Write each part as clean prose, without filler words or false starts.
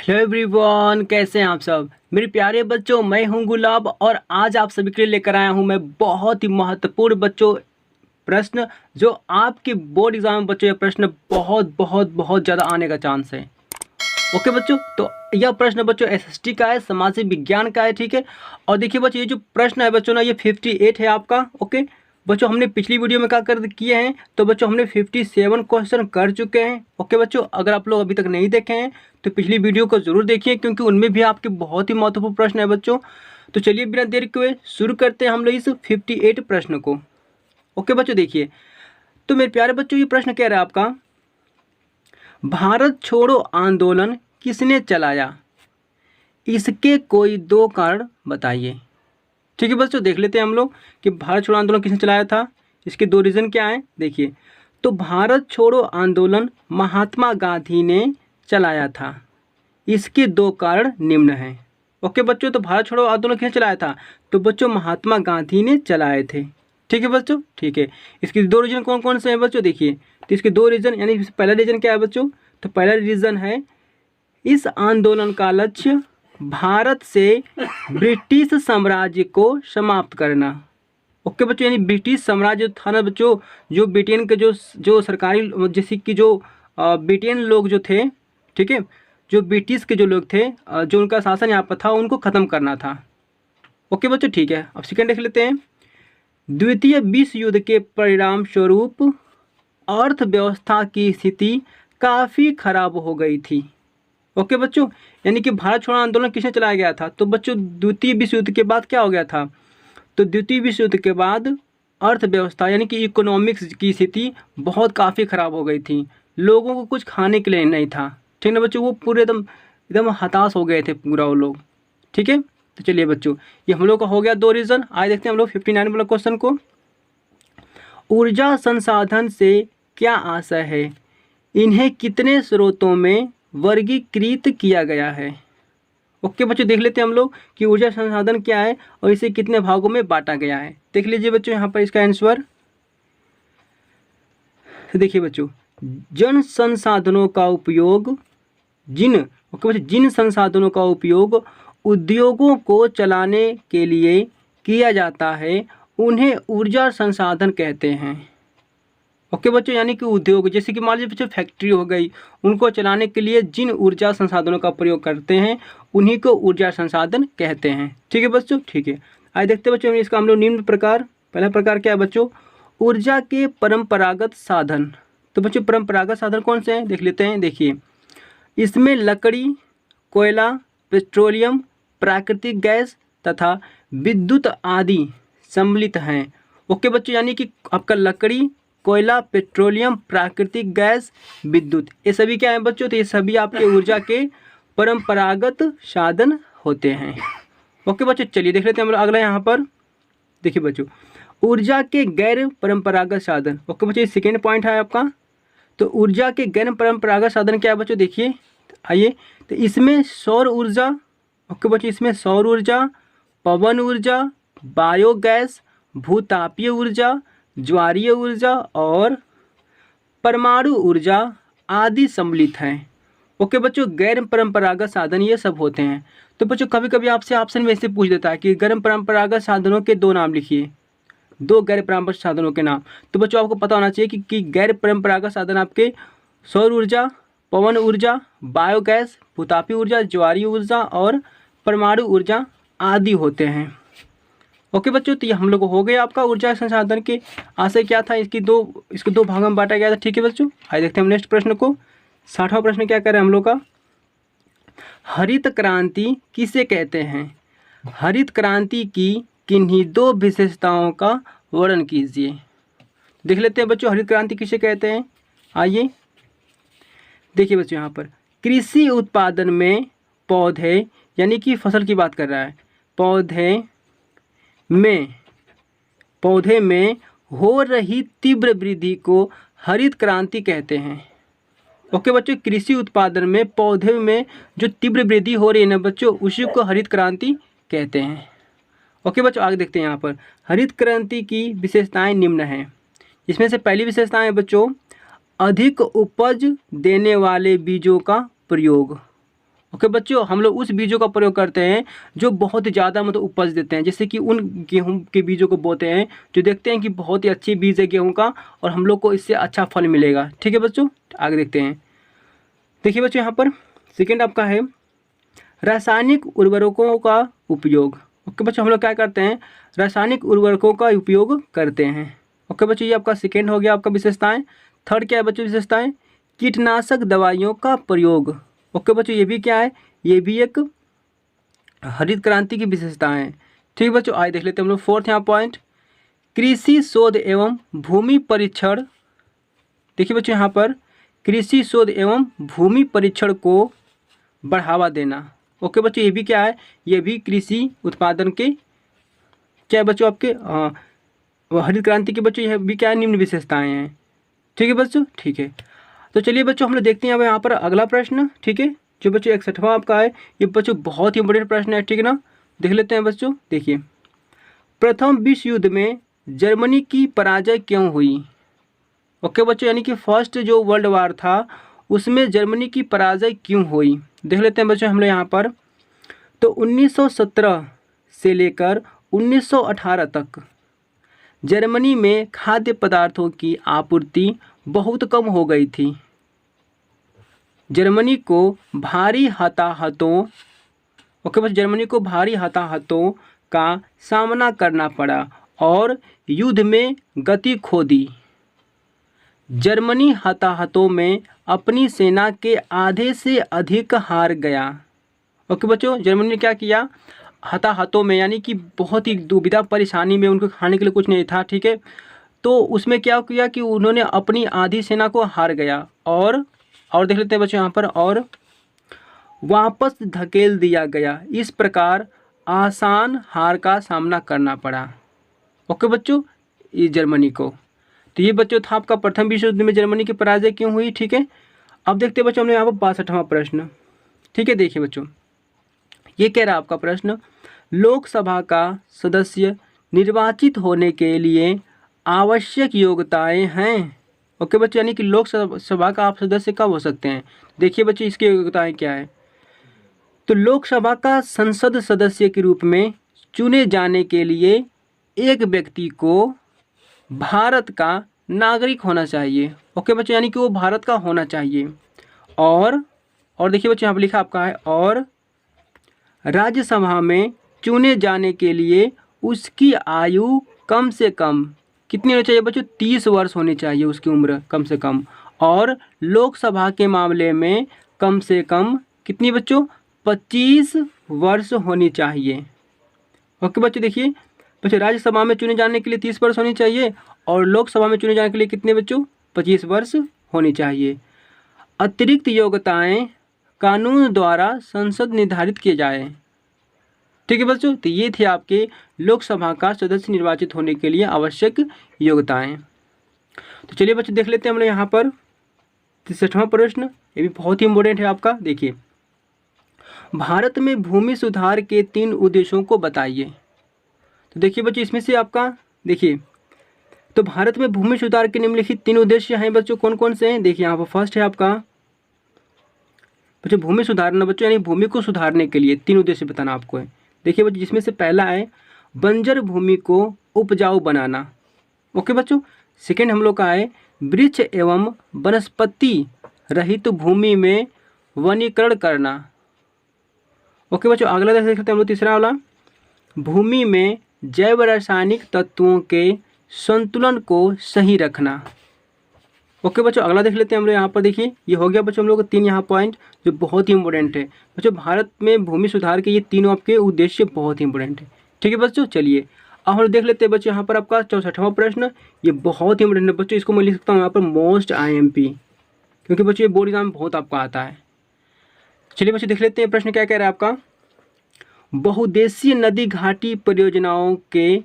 Hello everyone, कैसे हैं आप सब मेरे प्यारे बच्चों। मैं हूं गुलाब और आज आप सभी के लिए लेकर आया हूं मैं बहुत ही महत्वपूर्ण बच्चों प्रश्न जो आपके बोर्ड एग्जाम में बच्चों, यह प्रश्न बहुत बहुत बहुत ज़्यादा आने का चांस है। ओके बच्चों, तो यह प्रश्न बच्चों एसएसटी का है, सामाजिक विज्ञान का है, ठीक है। और देखिए बच्चों, ये जो प्रश्न है बच्चों ना, ये 58 है आपका। ओके बच्चों, हमने पिछली वीडियो में क्या कर किए हैं, तो बच्चों हमने 57 क्वेश्चन कर चुके हैं। ओके बच्चों, अगर आप लोग अभी तक नहीं देखे हैं तो पिछली वीडियो को जरूर देखिए, क्योंकि उनमें भी आपके बहुत ही महत्वपूर्ण प्रश्न है बच्चों। तो चलिए बिना देर के शुरू करते हैं हम लोग इस 58 प्रश्न को। ओके बच्चों, देखिए तो मेरे प्यारे बच्चों, ये प्रश्न कह रहा है आपका, भारत छोड़ो आंदोलन किसने चलाया, इसके कोई दो कारण बताइए। ठीक है बच्चों, देख लेते हैं हम लोग कि भारत छोड़ो आंदोलन किसने चलाया था, इसके दो रीज़न क्या हैं। देखिए, तो भारत छोड़ो आंदोलन महात्मा गांधी ने चलाया था, इसके दो कारण निम्न हैं। ओके बच्चों, तो भारत छोड़ो आंदोलन किसने चलाया था, तो बच्चों महात्मा गांधी ने चलाए थे। ठीक है बच्चों, ठीक है। इसके दो रीजन कौन कौन से हैं बच्चों, देखिए तो इसके दो रीजन, यानी पहला रीजन क्या है बच्चों, तो पहला रीजन है इस आंदोलन का लक्ष्य भारत से ब्रिटिश साम्राज्य को समाप्त करना। ओके बच्चों, यानी ब्रिटिश साम्राज्य था ना बच्चों, जो ब्रिटेन के जो सरकारी, जैसे कि जो ब्रिटेन लोग जो थे, ठीक है, जो ब्रिटिश के जो लोग थे, जो उनका शासन यहाँ पर था, उनको ख़त्म करना था। ओके बच्चों, ठीक है। अब सेकेंड देख लेते हैं। द्वितीय विश्व युद्ध के परिणाम स्वरूप अर्थव्यवस्था की स्थिति काफ़ी खराब हो गई थी। ओके बच्चों, यानी कि भारत छोड़ो आंदोलन किसने चलाया गया था, तो बच्चों द्वितीय विश्व युद्ध के बाद क्या हो गया था, तो द्वितीय विश्व युद्ध के बाद अर्थव्यवस्था यानी कि इकोनॉमिक्स की स्थिति बहुत काफ़ी ख़राब हो गई थी। लोगों को कुछ खाने के लिए नहीं था। ठीक ना बच्चों, वो पूरे एकदम एकदम हताश हो गए थे पूरा वो लोग। ठीक है, तो चलिए बच्चों, ये हम लोग का हो गया दो रीज़न। आज देखते हैं हम लोग 59 वाला क्वेश्चन को। ऊर्जा संसाधन से क्या आशय है, इन्हें कितने स्रोतों में वर्गीकृत किया गया है। ओके बच्चों, देख लेते हैं हम लोग कि ऊर्जा संसाधन क्या है और इसे कितने भागों में बांटा गया है। देख लीजिए बच्चों यहाँ पर इसका आंसर। देखिए बच्चों, जन संसाधनों का उपयोग ओके बच्चों, जिन संसाधनों का उपयोग उद्योगों को चलाने के लिए किया जाता है उन्हें ऊर्जा संसाधन कहते हैं। ओके बच्चों, यानी कि उद्योग, जैसे कि मान लीजिए बच्चों फैक्ट्री हो गई, उनको चलाने के लिए जिन ऊर्जा संसाधनों का प्रयोग करते हैं उन्हीं को ऊर्जा संसाधन कहते हैं। ठीक है बच्चों, ठीक है। आइए देखते हैं बच्चों इसका हम लोग निम्न प्रकार। पहला प्रकार क्या है बच्चों, ऊर्जा के परंपरागत साधन। तो बच्चों परंपरागत साधन कौन से हैं, देख लेते हैं। देखिए, इसमें लकड़ी, कोयला, पेट्रोलियम, प्राकृतिक गैस तथा विद्युत आदि सम्मिलित हैं। ओके बच्चों, यानी कि आपका लकड़ी, कोयला, पेट्रोलियम, प्राकृतिक गैस, विद्युत, ये सभी क्या है बच्चों, तो ये सभी आपके ऊर्जा के परंपरागत साधन होते हैं। ओके बच्चों, चलिए देख लेते हैं हम लोग अगला यहाँ पर। देखिए बच्चों, ऊर्जा के गैर परंपरागत साधन। ओके बच्चों, ये सेकेंड पॉइंट है आपका। तो ऊर्जा के गैर परंपरागत साधन क्या है बच्चों, देखिए आइए, तो इसमें सौर ऊर्जा। ओके बच्चों, इसमें सौर ऊर्जा, पवन ऊर्जा, बायोगैस, भूतापीय ऊर्जा, ज्वारीय ऊर्जा और परमाणु ऊर्जा आदि सम्मिलित हैं। ओके बच्चों, गैर परंपरागत साधन ये सब होते हैं। तो बच्चों कभी कभी आपसे ऑप्शन में ऐसे पूछ देता है कि गैर परंपरागत साधनों के दो नाम लिखिए, दो गैर परंपरागत साधनों के नाम। तो बच्चों आपको पता होना चाहिए कि गैर परंपरागत साधन आपके सौर ऊर्जा, पवन ऊर्जा, बायोगैस, भूतापीय ऊर्जा, ज्वारीय ऊर्जा और परमाणु ऊर्जा आदि होते हैं। ओके बच्चों, तो ये हम लोग हो गए आपका ऊर्जा संसाधन के आशय क्या था, इसको दो भागों में बांटा गया था। ठीक है बच्चों, आइए देखते हैं हम नेक्स्ट प्रश्न को। 60वां प्रश्न क्या कर रहे हैं हम लोग का, हरित क्रांति किसे कहते हैं, हरित क्रांति की किन्हीं दो विशेषताओं का वर्णन कीजिए। देख लेते हैं बच्चों, हरित क्रांति किसे कहते हैं। आइए देखिए बच्चों, यहाँ पर कृषि उत्पादन में पौधे, यानी कि फसल की बात कर रहा है, पौधे में हो रही तीव्र वृद्धि को हरित क्रांति कहते हैं। ओके बच्चों, कृषि उत्पादन में पौधे में जो तीव्र वृद्धि हो रही है ना बच्चों, उसी को हरित क्रांति कहते हैं। ओके बच्चों, आगे देखते हैं यहाँ पर, हरित क्रांति की विशेषताएं निम्न हैं। इसमें से पहली विशेषता है बच्चों, अधिक उपज देने वाले बीजों का प्रयोग। ओके बच्चों, हम लोग उस बीजों का प्रयोग करते हैं जो बहुत ज़्यादा मतलब उपज देते हैं, जैसे कि उन गेहूं के बीजों को बोते हैं जो देखते हैं कि बहुत ही अच्छी बीज है गेहूं का और हम लोग को इससे अच्छा फल मिलेगा। ठीक है बच्चों, आगे देखते हैं। देखिए बच्चों, यहाँ पर सेकेंड आपका है रासायनिक उर्वरकों का उपयोग। ओके बच्चों, हम लोग क्या करते हैं, रासायनिक उर्वरकों का उपयोग करते हैं। ओके बच्चों, ये आपका सेकेंड हो गया आपका विशेषताएं। थर्ड क्या है बच्चों विशेषताएं, कीटनाशक दवाइयों का प्रयोग। ओके बच्चों, ये भी क्या है, ये भी एक हरित क्रांति की विशेषताएं हैं। ठीक है बच्चों, आइए देख लेते हैं हम लोग फोर्थ यहाँ पॉइंट, कृषि शोध एवं भूमि परीक्षण। देखिए बच्चों, यहाँ पर कृषि शोध एवं भूमि परीक्षण को बढ़ावा देना। ओके बच्चों, ये भी क्या है, ये भी कृषि उत्पादन के क्या है बच्चों आपके हरित क्रांति के बच्चों, यह भी क्या है, निम्न विशेषताएं हैं। ठीक है बच्चों, ठीक है। तो चलिए बच्चों, हम लोग देखते हैं अब यहाँ पर अगला प्रश्न। ठीक है, जो बच्चों 61वां आपका है, ये बच्चों बहुत ही इंपॉर्टेंट प्रश्न है। ठीक है ना, देख लेते हैं बच्चों। देखिए, प्रथम विश्व युद्ध में जर्मनी की पराजय क्यों हुई। ओके बच्चों, यानी कि फर्स्ट जो वर्ल्ड वार था उसमें जर्मनी की पराजय क्यों हुई। देख लेते हैं बच्चों हम लोग यहाँ पर। तो 1917 से लेकर 1918 तक जर्मनी में खाद्य पदार्थों की आपूर्ति बहुत कम हो गई थी। जर्मनी को भारी हताहतों ओके बस जर्मनी को भारी हताहतों का सामना करना पड़ा और युद्ध में गति खो दी। जर्मनी हताहतों में अपनी सेना के आधे से अधिक हार गया। ओके बच्चों, जर्मनी ने क्या किया, हताहतों में यानी कि बहुत ही दुविधा परेशानी में, उनको खाने के लिए कुछ नहीं था। ठीक है, तो उसमें क्या किया कि उन्होंने अपनी आधी सेना को हार गया और देख लेते हैं बच्चों यहाँ पर, और वापस धकेल दिया गया। इस प्रकार आसान हार का सामना करना पड़ा। ओके बच्चों, ये जर्मनी को, तो ये बच्चों था आपका प्रथम विश्व युद्ध में जर्मनी की पराजय क्यों हुई। ठीक है, अब देखते हैं बच्चों हमने यहाँ पर 62वां प्रश्न। ठीक है, देखिए बच्चों, ये कह रहा है आपका प्रश्न, लोकसभा का सदस्य निर्वाचित होने के लिए आवश्यक योग्यताएं हैं। ओके बच्चों, यानी कि लोकसभा का आप सदस्य कब हो सकते हैं। देखिए बच्चों, इसकी योग्यताएं क्या है। तो लोकसभा का संसद सदस्य के रूप में चुने जाने के लिए एक व्यक्ति को भारत का नागरिक होना चाहिए। ओके बच्चों, यानी कि वो भारत का होना चाहिए। और देखिए बच्चों यहाँ पर लिखा आपका है, और राज्यसभा में चुने जाने के लिए उसकी आयु कम से कम कितनी होनी चाहिए बच्चों, 30 वर्ष होनी चाहिए उसकी उम्र कम से कम। और लोकसभा के मामले में कम से कम कितनी बच्चों, 25 वर्ष होनी चाहिए। ओके बच्चों, देखिए बच्चों, राज्यसभा में चुने जाने के लिए 30 वर्ष होनी चाहिए और लोकसभा में चुने जाने के लिए कितने बच्चों, 25 वर्ष होनी चाहिए। अतिरिक्त योग्यताएं कानून द्वारा संसद निर्धारित किए जाए। ठीक है बच्चों, तो ये थे आपके लोकसभा का सदस्य निर्वाचित होने के लिए आवश्यक योग्यताएं। तो चलिए बच्चों, देख लेते हैं हम लोग यहाँ पर 63वां प्रश्न, ये भी बहुत ही इम्पोर्टेंट है आपका। देखिए, भारत में भूमि सुधार के 3 उद्देश्यों को बताइए। तो देखिए बच्चों, इसमें से आपका देखिए, तो भारत में भूमि सुधार के निम्नलिखित 3 उद्देश्य हैं बच्चों, कौन कौन से हैं। देखिए यहाँ पर फर्स्ट है आपका बच्चों भूमि सुधारना बच्चों, यानी भूमि को सुधारने के लिए 3 उद्देश्य बताना आपको है। देखिए बच्चों, जिसमें से पहला है बंजर भूमि को उपजाऊ बनाना। ओके बच्चों, सेकेंड हम लोग का है वृक्ष एवं वनस्पति रहित भूमि में वनीकरण करना। ओके बच्चों, अगला देख सकते हैं हम लोग तीसरा वाला, भूमि में जैव रासायनिक तत्वों के संतुलन को सही रखना। ओके बच्चों, अगला देख लेते हैं हम लोग यहाँ पर। देखिए, ये हो गया बच्चों हम लोग को 3 यहाँ पॉइंट जो बहुत ही इंपॉर्टेंट है बच्चों। भारत में भूमि सुधार के ये 3 आपके उद्देश्य बहुत ही इंपॉर्टेंट है। ठीक है बच्चों, चलिए अब हम लोग देख लेते हैं बच्चों यहाँ पर आपका 64वां प्रश्न। ये बहुत ही इंपॉर्टेंट है बच्चों, इसको मैं लिख सकता हूँ यहाँ पर मोस्ट IMP, क्योंकि बच्चों ये बोर्ड एग्जाम में बहुत आपको आता है। चलिए बच्चों, देख लेते हैं प्रश्न क्या कह रहा है आपका, बहुउद्देशीय नदी घाटी परियोजनाओं के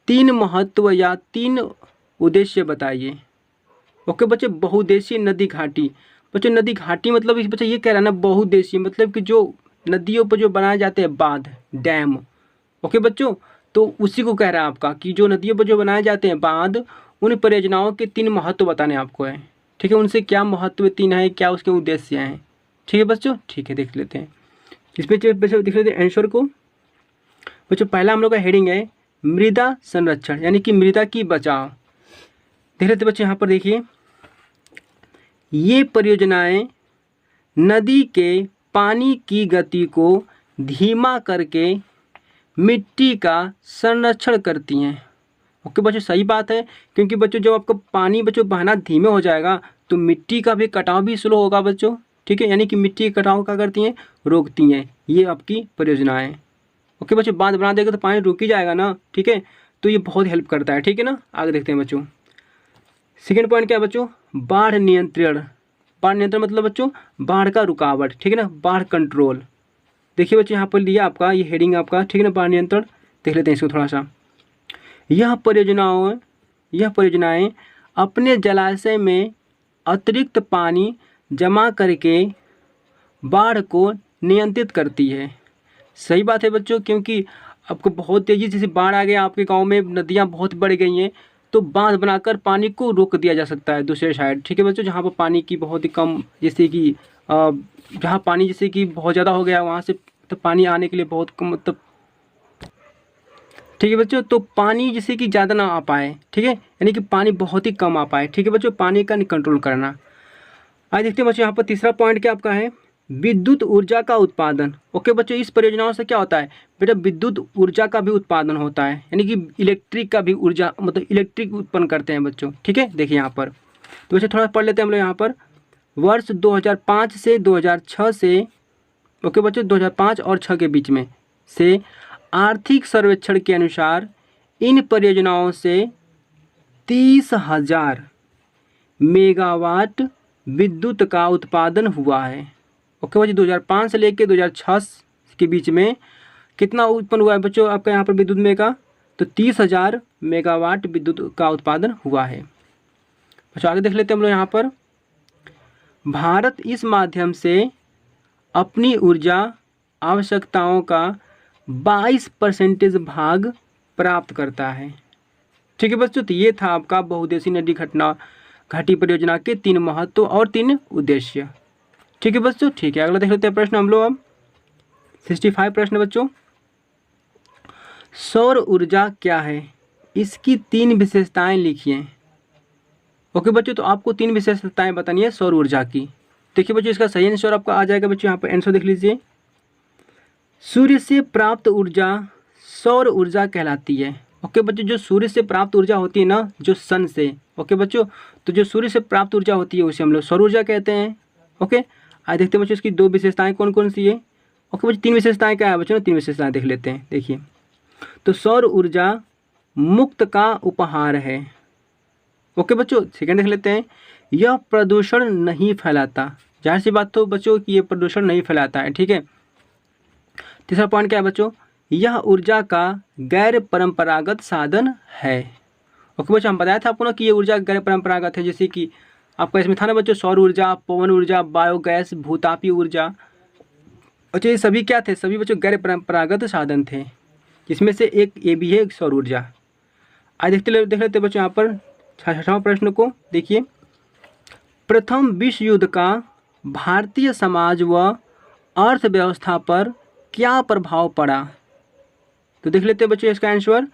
3 महत्व या 3 उद्देश्य बताइए। ओके बच्चे, बहुउद्देशीय नदी घाटी बच्चों, नदी घाटी मतलब इस बच्चे ये कह रहा है ना, बहुउद्देशीय मतलब कि जो नदियों पर जो बनाए जाते हैं बांध, डैम। ओके बच्चों, तो उसी को कह रहा है आपका कि जो नदियों पर जो बनाए जाते हैं बांध, उन परियोजनाओं के 3 महत्व बताने आपको है। ठीक है, उनसे क्या महत्व 3 है, क्या उसके उद्देश्य हैं। ठीक है बच्चों, ठीक है देख लेते हैं इसमें बच्चों, देख लेते हैं आंसर को। बच्चों पहला हम लोग का हेडिंग है मृदा संरक्षण यानी कि मृदा की बचाव। देख लेते बच्चों यहाँ पर देखिए, ये परियोजनाएं नदी के पानी की गति को धीमा करके मिट्टी का संरक्षण करती हैं। ओके बच्चों, सही बात है, क्योंकि बच्चों जब आपका पानी बच्चों बहना धीमे हो जाएगा तो मिट्टी का भी कटाव भी स्लो होगा बच्चों। ठीक है, यानी कि मिट्टी के कटाव क्या करती हैं, रोकती हैं ये आपकी परियोजनाएं। ओके बच्चों, बांध बना देगा तो पानी रुक ही जाएगा ना। ठीक है, तो ये बहुत हेल्प करता है। ठीक है ना, आगे देखते हैं बच्चों। सेकेंड पॉइंट क्या है बच्चों, बाढ़ नियंत्रण। बाढ़ नियंत्रण मतलब बच्चों बाढ़ का रुकावट। ठीक है ना, बाढ़ कंट्रोल। देखिए बच्चों यहाँ पर लिया आपका ये हेडिंग आपका, ठीक है ना, बाढ़ नियंत्रण। देख लेते हैं इसको थोड़ा सा। यह परियोजनाएं अपने जलाशय में अतिरिक्त पानी जमा करके बाढ़ को नियंत्रित करती है। सही बात है बच्चों, क्योंकि आपको बहुत तेज़ी से बाढ़ आ गया, आपके गांव में नदियां बहुत बढ़ गई हैं, तो बांध बनाकर पानी को रोक दिया जा सकता है दूसरे साइड। ठीक है बच्चों, जहाँ पर पानी की बहुत ही कम, जैसे कि जहाँ पानी जैसे कि बहुत ज़्यादा हो गया वहाँ से तो पानी आने के लिए बहुत कम, मतलब ठीक है बच्चों, तो पानी जैसे कि ज़्यादा ना आ पाए। ठीक है, यानी कि पानी बहुत ही कम आ पाए। ठीक है बच्चों, पानी का कंट्रोल करना। आज देखते हैं बच्चों यहाँ पर तीसरा पॉइंट क्या आपका है, विद्युत ऊर्जा का उत्पादन। ओके बच्चों, इस परियोजनाओं से क्या होता है बेटा, विद्युत ऊर्जा का भी उत्पादन होता है, यानी कि इलेक्ट्रिक का भी ऊर्जा, मतलब इलेक्ट्रिक उत्पन्न करते हैं बच्चों। ठीक है, देखिए यहाँ पर तो बच्चों थोड़ा पढ़ लेते हैं हम लोग यहाँ पर। वर्ष 2005 से 2006 से, ओके बच्चों 2005 और 6 के बीच में से आर्थिक सर्वेक्षण के अनुसार इन परियोजनाओं से 30,000 मेगावाट विद्युत का उत्पादन हुआ है। ओके बच्चों, 2005 से लेकर 2006 के बीच में कितना उत्पन्न हुआ है बच्चों आपका यहाँ पर विद्युत में का, तो 30,000 मेगावाट विद्युत का उत्पादन हुआ है। बच्चों आगे देख लेते हैं हम लोग यहाँ पर। भारत इस माध्यम से अपनी ऊर्जा आवश्यकताओं का 22% भाग प्राप्त करता है। ठीक है बच्चों, तो ये था आपका बहुउद्देशीय नदी घाटी परियोजना के 3 महत्व और 3 उद्देश्य। ठीक है बच्चों, ठीक है, अगला देख लेते हैं प्रश्न हम लोग अब 65 प्रश्न बच्चों। सौर ऊर्जा क्या है, इसकी 3 विशेषताएं लिखिए। ओके बच्चों, तो आपको 3 विशेषताएं बतानी है सौर ऊर्जा की। देखिए बच्चों, इसका सही आंसर आपका आ जाएगा बच्चों, यहाँ पर आंसर देख लीजिए। सूर्य से प्राप्त ऊर्जा सौर ऊर्जा कहलाती है। ओके बच्चों, जो सूर्य से प्राप्त ऊर्जा होती है ना, जो सन से, ओके बच्चों, तो जो सूर्य से प्राप्त ऊर्जा होती है उसे हम लोग सौर ऊर्जा कहते हैं। ओके, आज देखते हैं बच्चों इसकी 2 विशेषताएं कौन कौन सी है। ओके बच्चों, 3 विशेषताएं क्या है बच्चों, 3 विशेषताएं देख लेते हैं। देखिए, तो सौर ऊर्जा मुक्त का उपहार है। ओके बच्चों, सेकंड देख लेते हैं, यह प्रदूषण नहीं फैलाता। जाहिर सी बात तो बच्चों कि ये प्रदूषण नहीं फैलाता है। ठीक है, तीसरा पॉइंट क्या है बच्चों, यह ऊर्जा का गैर परंपरागत साधन है। ओके बच्चों, हम बताया था आपको ना कि ये ऊर्जा गैर परंपरागत है, जैसे कि आपका इसमें था ना बच्चों, सौर ऊर्जा, पवन ऊर्जा, बायोगैस, भूतापी ऊर्जा। अच्छा, ये सभी क्या थे, सभी बच्चों गैर परंपरागत साधन थे, जिसमें से एक ये भी है सौर ऊर्जा। आज देख लेते बच्चों यहाँ पर 6वां प्रश्न को। देखिए, प्रथम विश्व युद्ध का भारतीय समाज व अर्थव्यवस्था पर क्या प्रभाव पड़ा। तो देख लेते हैं बच्चों इसका आंसर।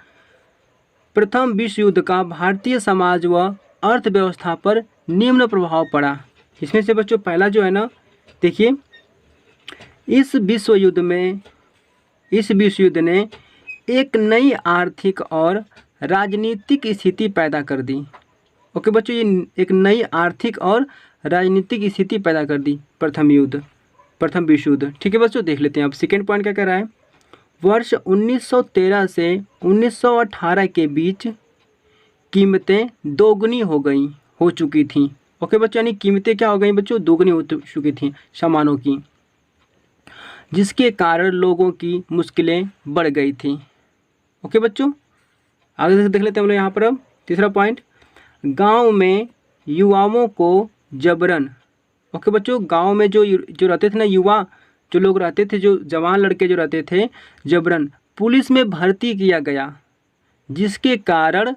प्रथम विश्व युद्ध का भारतीय समाज व अर्थव्यवस्था पर निम्न प्रभाव पड़ा। इसमें से बच्चों पहला जो है ना, देखिए, इस विश्व युद्ध ने एक नई आर्थिक और राजनीतिक स्थिति पैदा कर दी। ओके बच्चों, ये एक नई आर्थिक और राजनीतिक स्थिति पैदा कर दी प्रथम विश्व युद्ध। ठीक है बच्चों, देख लेते हैं अब सेकेंड पॉइंट क्या कह रहा है। वर्ष 1913 से 1918 के बीच कीमतें दोगुनी हो चुकी थीं। ओके बच्चों, यानी कीमतें क्या हो गई बच्चों, दोगुनी हो चुकी थीं सामानों की, जिसके कारण लोगों की मुश्किलें बढ़ गई थीं। ओके बच्चों, आगे देख लेते हैं हम लोग यहाँ पर अब तीसरा पॉइंट, गांव में युवाओं को जबरन। ओके बच्चों, गांव में जो रहते थे ना युवा, जो लोग रहते थे, जो जवान लड़के जो रहते थे, जबरन पुलिस में भर्ती किया गया, जिसके कारण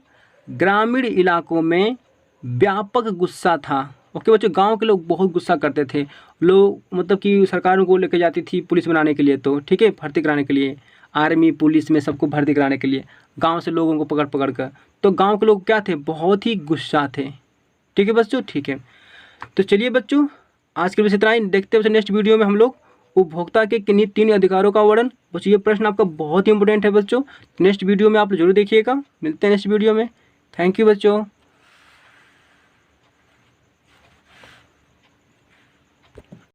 ग्रामीण इलाकों में व्यापक गुस्सा था। ओके बच्चों, गांव के लोग बहुत गुस्सा करते थे लोग मतलब कि सरकार उनको लेके जाती थी पुलिस बनाने के लिए, तो ठीक है, भर्ती कराने के लिए, आर्मी पुलिस में सबको भर्ती कराने के लिए गांव से लोगों को पकड़ पकड़ कर। तो गांव के लोग क्या थे, बहुत ही गुस्सा थे। ठीक है बच्चों, ठीक है। तो चलिए बच्चों, आज के लिए बस इतना ही। देखते हैं नेक्स्ट वीडियो में हम लोग उपभोक्ता के किन्हीं 3 अधिकारों का वर्णन। बच्चों ये प्रश्न आपका बहुत ही इंपॉर्टेंट है बच्चों, नेक्स्ट वीडियो में आप जरूर देखिएगा। मिलते हैं नेक्स्ट वीडियो में। थैंक यू बच्चों।